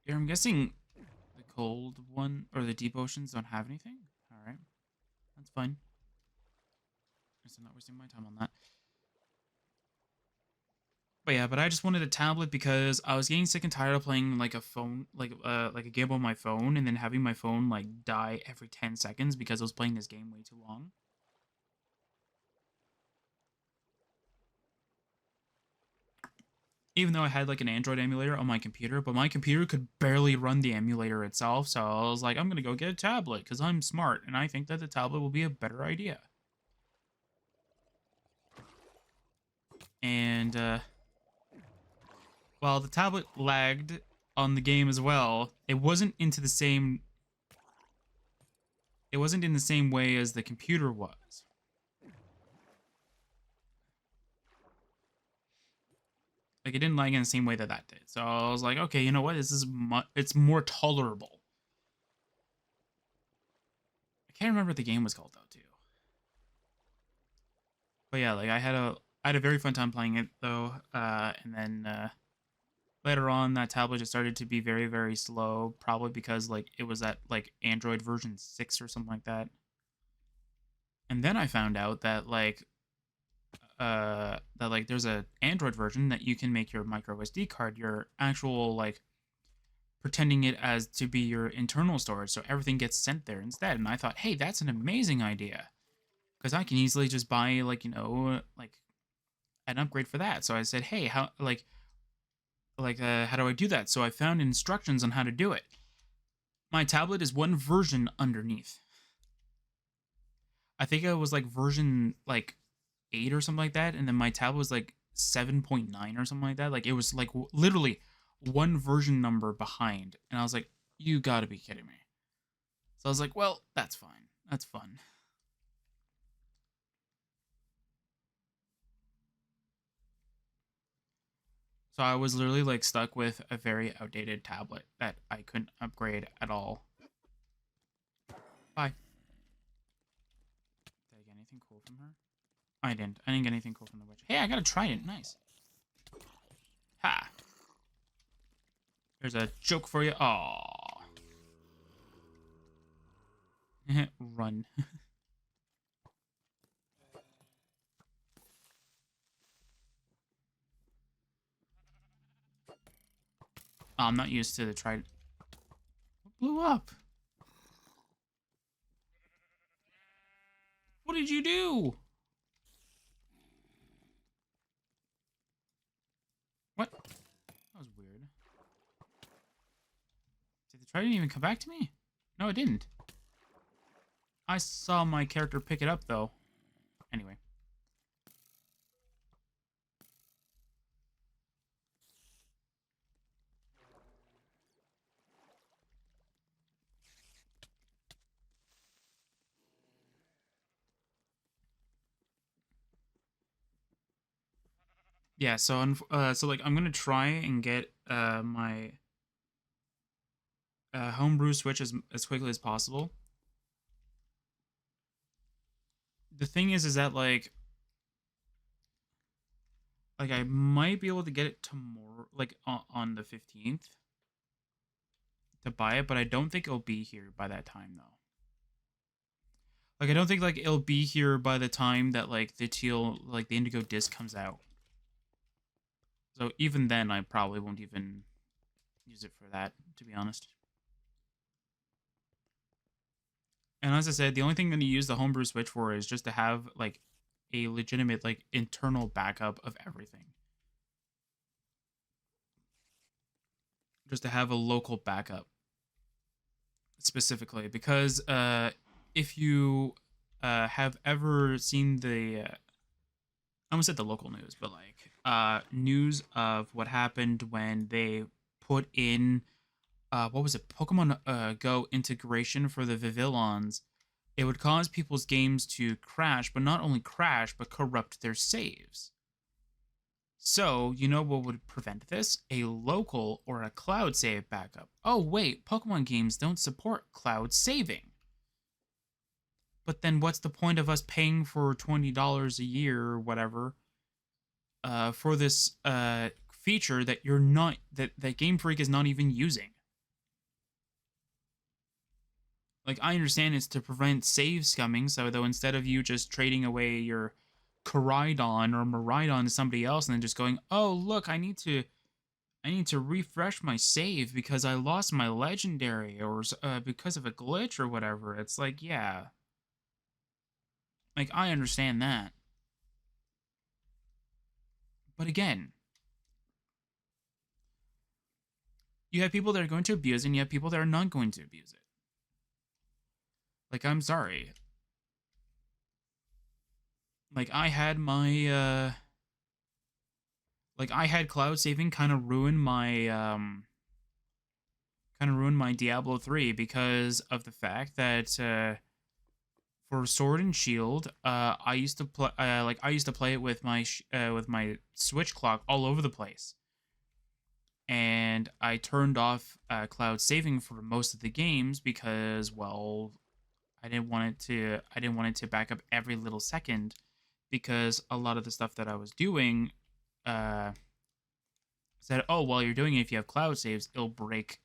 Yeah, I'm guessing the cold one or the deep oceans don't have anything. All right, that's fine. I guess I'm not wasting my time on that. But yeah, but I just wanted a tablet because I was getting sick and tired of playing like a phone, like a game on my phone, and then having my phone like die every 10 seconds because I was playing this game way too long. Even though I had like an Android emulator on my computer, but my computer could barely run the emulator itself. So I was like, I'm gonna go get a tablet because I'm smart, and I think that the tablet will be a better idea. And while the tablet lagged on the game as well, it wasn't in the same way as the computer was. Like it didn't lag in the same way that that did. So I was like, okay, you know what? It's more tolerable. I can't remember what the game was called though, too. But yeah, like I had a very fun time playing it though. And then later on, that tablet just started to be very very slow, probably because like it was at like Android version 6 or something like that. And then I found out that like there's a Android version that you can make your micro SD card your actual like pretending it as to be your internal storage, so everything gets sent there instead. And I thought, hey, that's an amazing idea because I can easily just buy like like an upgrade for that. So I said, hey, how do I do that? So I found instructions on how to do it. My tablet is one version underneath. I think it was like version like 8 or something like that, and then my tablet was like 7.9 or something like that. Like it was like literally one version number behind, and I was like, you got to be kidding me. So I was like, well, that's fine. That's fun. So I was literally like stuck with a very outdated tablet that I couldn't upgrade at all. Bye. Did I get anything cool from her? I didn't. I didn't get anything cool from the witch. Hey, I got a trident. Nice. Ha. There's a joke for you. Aww. Run. I'm not used to the trident. What blew up? What did you do? What? That was weird. Did the trident even come back to me? No, it didn't. I saw my character pick it up, though. Anyway. Yeah, so like I'm gonna try and get my homebrew switch as quickly as possible. The thing is that like I might be able to get it tomorrow, like on the 15th to buy it, but I don't think it'll be here by that time though. Like I don't think like it'll be here by the time that like the indigo disc comes out. So even then, I probably won't even use it for that, to be honest. And as I said, the only thing I'm going to use the homebrew switch for is just to have like a legitimate like internal backup of everything. Just to have a local backup specifically, because if you have ever seen I almost said the local news, but like news of what happened when they put in what was it, Pokemon Go integration for the Vivillons, it would cause people's games to crash, but not only crash, but corrupt their saves. So, you know what would prevent this? A local or a cloud save backup. Oh, wait, Pokemon games don't support cloud saving. But then what's the point of us paying for $20 a year or whatever for this feature that you're not, that Game Freak is not even using? Like, I understand it's to prevent save scumming, so though instead of you just trading away your Koraidon or Miraidon to somebody else and then just going, oh look, I need to refresh my save because I lost my legendary or because of a glitch or whatever. It's like, yeah. Like, I understand that. But again, you have people that are going to abuse it and you have people that are not going to abuse it. Like, I'm sorry. Like, I had my, like, I had cloud saving kind of ruin my, Diablo 3 because of the fact that, for Sword and Shield, I used to play I used to play it with my Switch clock all over the place, and I turned off cloud saving for most of the games because, well, I didn't want it to back up every little second because a lot of the stuff that I was doing uh, said, oh, while you're doing it, if you have cloud saves, it'll break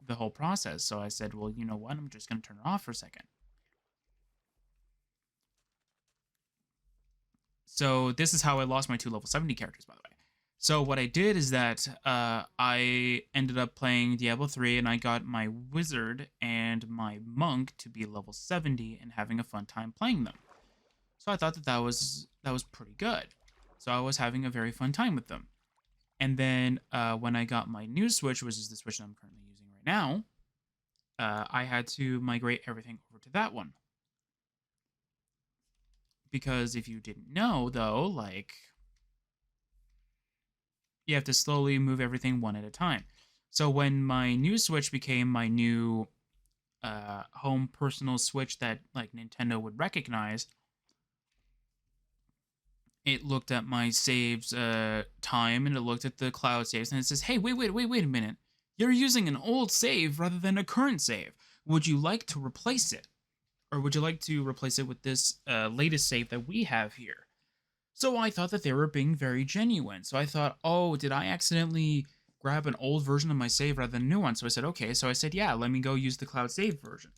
the whole process. So I said, well, you know what? I'm just gonna turn it off for a second. So this is how I lost my 2 level 70 characters, by the way. So what I did is that I ended up playing Diablo 3 and I got my wizard and my monk to be level 70 and having a fun time playing them. So I thought that that was pretty good. So I was having a very fun time with them. And then when I got my new Switch, which is the Switch that I'm currently using right now, I had to migrate everything over to that one. Because if you didn't know, though, like, you have to slowly move everything one at a time. So when my new Switch became my new home personal Switch that, like, Nintendo would recognize, it looked at my saves time and it looked at the cloud saves and it says, hey, wait a minute. You're using an old save rather than a current save. Would you like to replace it? Or would you like to replace it with this latest save that we have here? So I thought that they were being very genuine. So I thought, oh, did I accidentally grab an old version of my save rather than a new one? So I said, okay. So I said, yeah, let me go use the cloud save version.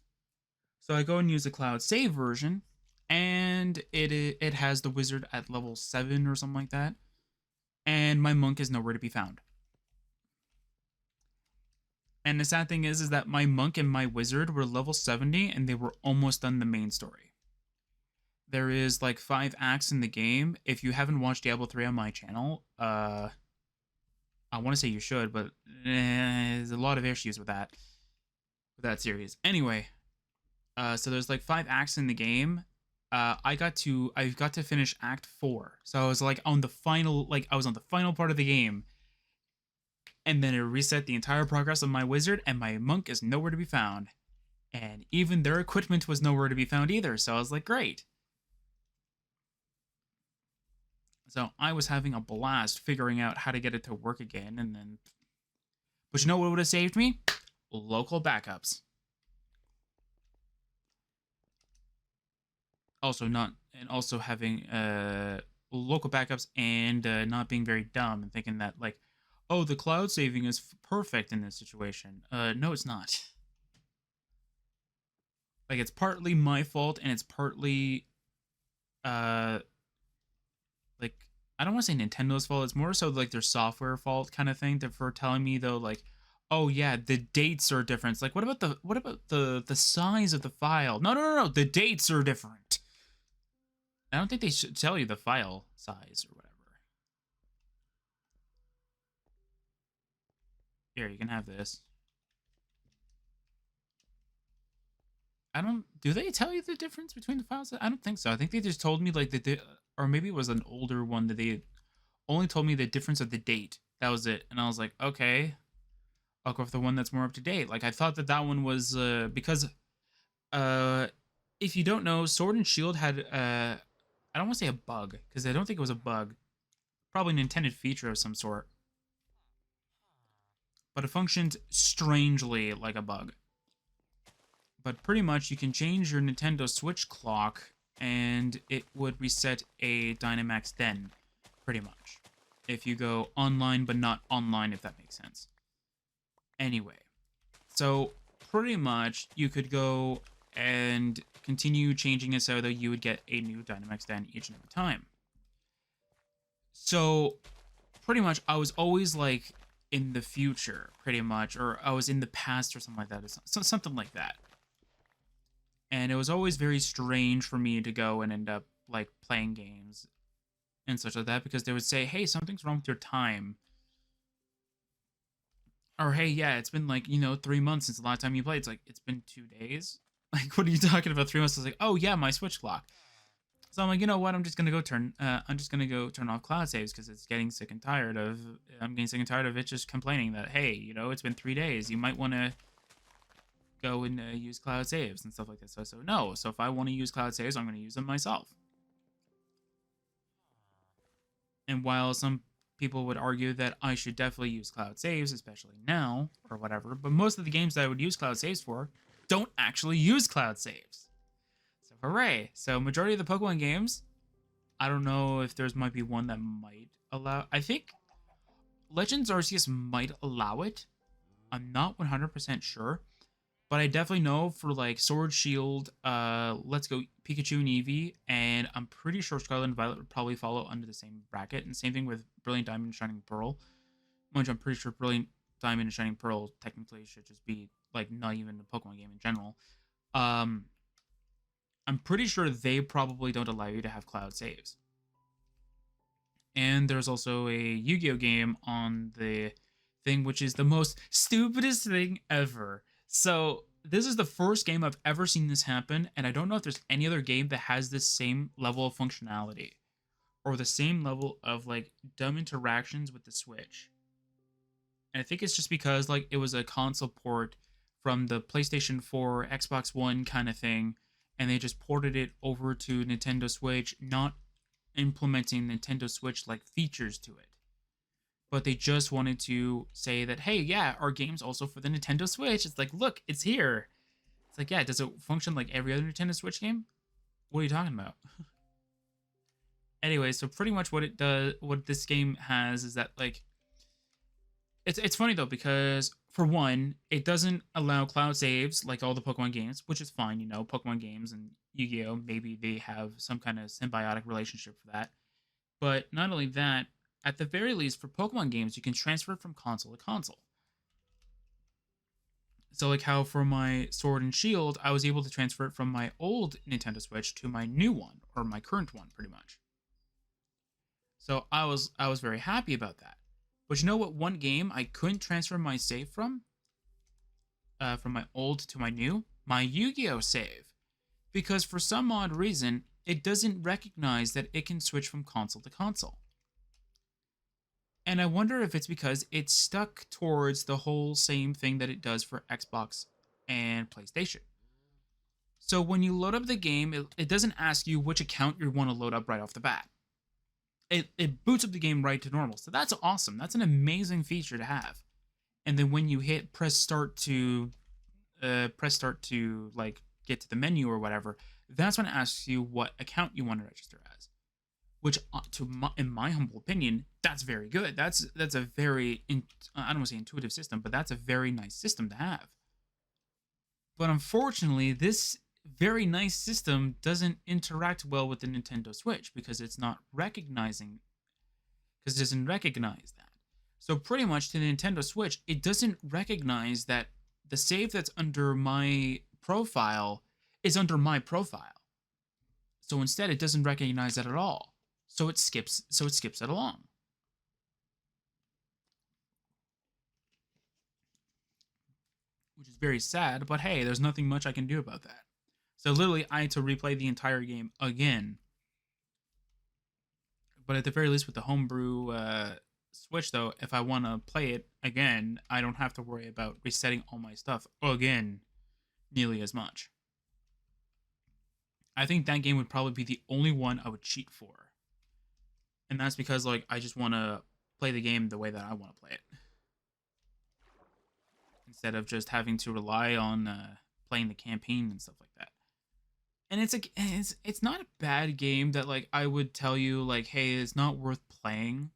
So I go and use the cloud save version, and it has the wizard at level 7 or something like that. And my monk is nowhere to be found. And the sad thing is that my monk and my wizard were level 70 and they were almost done the main story. There is like 5 acts in the game. If you haven't watched Diablo 3 on my channel, I want to say you should, but there's a lot of issues with that series. Anyway, so there's like 5 acts in the game. I got to finish Act 4. So I was like on the final part of the game. And then it reset the entire progress of my wizard, and my monk is nowhere to be found. And even their equipment was nowhere to be found either, so I was like, great. So I was having a blast figuring out how to get it to work again, and then... But you know what would have saved me? Local backups. Also having local backups and not being very dumb and thinking that, like, oh, the cloud saving is perfect in this situation. No, it's not. Like, it's partly my fault, and it's partly, like, I don't want to say Nintendo's fault. It's more so, like, their software fault kind of thing for telling me, though, like, oh, yeah, the dates are different. It's like, what about the size of the file? No. The dates are different. I don't think they should tell you the file size or whatever. Here, you can have this. Do they tell you the difference between the files? I don't think so. I think they just told me, like, or maybe it was an older one that they only told me the difference of the date. That was it. And I was like, okay, I'll go for the one that's more up to date. Like, I thought that one was, because, if you don't know, Sword and Shield had, I don't want to say a bug, because I don't think it was a bug. Probably an intended feature of some sort. But it functioned strangely like a bug. But pretty much you can change your Nintendo Switch clock and it would reset a Dynamax Den, pretty much. If you go online but not online, if that makes sense. Anyway, so pretty much you could go and continue changing it so that you would get a new Dynamax Den each and every time. So pretty much I was always like in the future, pretty much, or I was in the past or something like that, or something like that. And it was always very strange for me to go and end up like playing games and such like that, because they would say, hey, something's wrong with your time. Or hey, yeah, it's been like, 3 months since the last time you played. It's like, it's been 2 days. Like, what are you talking about? 3 months? I was like, oh yeah, my Switch clock. So I'm like, you know what? I'm just gonna go turn off cloud saves because it's getting sick and tired of. I'm getting sick and tired of it just complaining that, hey, it's been 3 days. You might want to go and use cloud saves and stuff like that. So no. So if I want to use cloud saves, I'm gonna use them myself. And while some people would argue that I should definitely use cloud saves, especially now or whatever, but most of the games that I would use cloud saves for don't actually use cloud saves. So hooray. So majority of the Pokemon games, I don't know if there's might be one that might allow. I think Legends Arceus might allow it. I'm not 100% sure. But I definitely know for like Sword, Shield, Let's Go Pikachu and Eevee, and I'm pretty sure Scarlet and Violet would probably follow under the same bracket. And same thing with Brilliant Diamond and Shining Pearl. Which I'm pretty sure Brilliant Diamond and Shining Pearl technically should just be like not even a Pokemon game in general. I'm pretty sure they probably don't allow you to have cloud saves. And there's also a Yu-Gi-Oh game on the thing, which is the most stupidest thing ever. So this is the first game I've ever seen this happen, and I don't know if there's any other game that has this same level of functionality or the same level of like dumb interactions with the Switch. And I think it's just because like it was a console port from the PlayStation 4, Xbox One kind of thing, and they just ported it over to Nintendo Switch, not implementing Nintendo Switch like features to it. But they just wanted to say that, hey, yeah, our game's also for the Nintendo Switch. It's like, look, it's here. It's like, yeah, does it function like every other Nintendo Switch game? What are you talking about? Anyway, so pretty much what it does, what this game has is that, like, it's funny though, because for one, it doesn't allow cloud saves like all the Pokemon games, which is fine, Pokemon games and Yu-Gi-Oh, maybe they have some kind of symbiotic relationship for that. But not only that, at the very least, for Pokemon games, you can transfer it from console to console. So like how for my Sword and Shield, I was able to transfer it from my old Nintendo Switch to my new one, or my current one, pretty much. So I was very happy about that. But you know what? One game I couldn't transfer my save from my old to my new, my Yu-Gi-Oh save, because for some odd reason, it doesn't recognize that it can switch from console to console. And I wonder if it's because it's stuck towards the whole same thing that it does for Xbox and PlayStation. So when you load up the game, it doesn't ask you which account you want to load up right off the bat. It boots up the game right to normal. So that's awesome. That's an amazing feature to have. And then when you hit press start to like get to the menu or whatever, that's when it asks you what account you want to register as. Which, in my humble opinion, that's very good. That's a very, I don't want to say intuitive system, but that's a very nice system to have. But unfortunately, this very nice system doesn't interact well with the Nintendo Switch because it doesn't recognize that. So pretty much to the Nintendo Switch, it doesn't recognize that the save that's under my profile is under my profile. So instead, it doesn't recognize that at all. So it skips it along. Which is very sad, but hey, there's nothing much I can do about that. So literally, I had to replay the entire game again. But at the very least, with the homebrew Switch, though, if I want to play it again, I don't have to worry about resetting all my stuff again nearly as much. I think that game would probably be the only one I would cheat for. And that's because, like, I just want to play the game the way that I want to play it. Instead of just having to rely on playing the campaign and stuff like that. And it's not a bad game that, like, I would tell you, like, hey, it's not worth playing.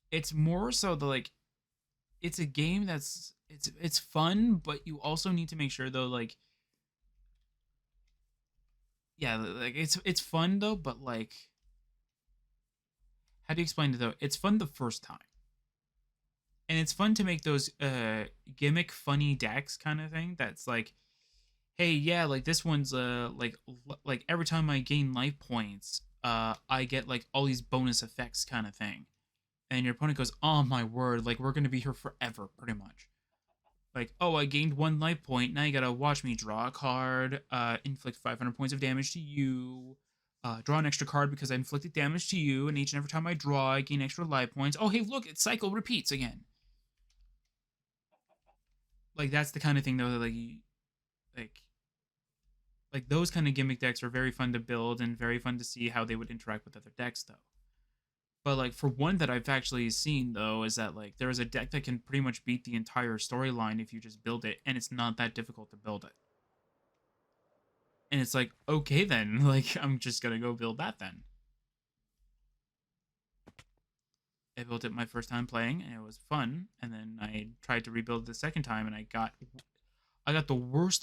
It's more so the, like, it's a game that's it's fun, but you also need to make sure though, like yeah, like it's fun though, but like how do you explain it though? It's fun the first time, and it's fun to make those gimmick funny decks kind of thing. That's like, hey, yeah, like this one's like every time I gain life points, I get like all these bonus effects kind of thing, and your opponent goes, oh my word, like we're gonna be here forever, pretty much. Like, oh, I gained one life point. Now you gotta watch me draw a card, inflict 500 points of damage to you, draw an extra card because I inflicted damage to you, and each and every time I draw, I gain extra life points. Oh, hey, look, its cycle repeats again. Like that's the kind of thing though that like like those kind of gimmick decks are very fun to build and very fun to see how they would interact with other decks though. But like for one that I've actually seen though is that like there is a deck that can pretty much beat the entire storyline if you just build it, and it's not that difficult to build it. And it's like, okay then, like I'm just gonna go build that then. I built it my first time playing and it was fun, and then I tried to rebuild it the second time and I got the worst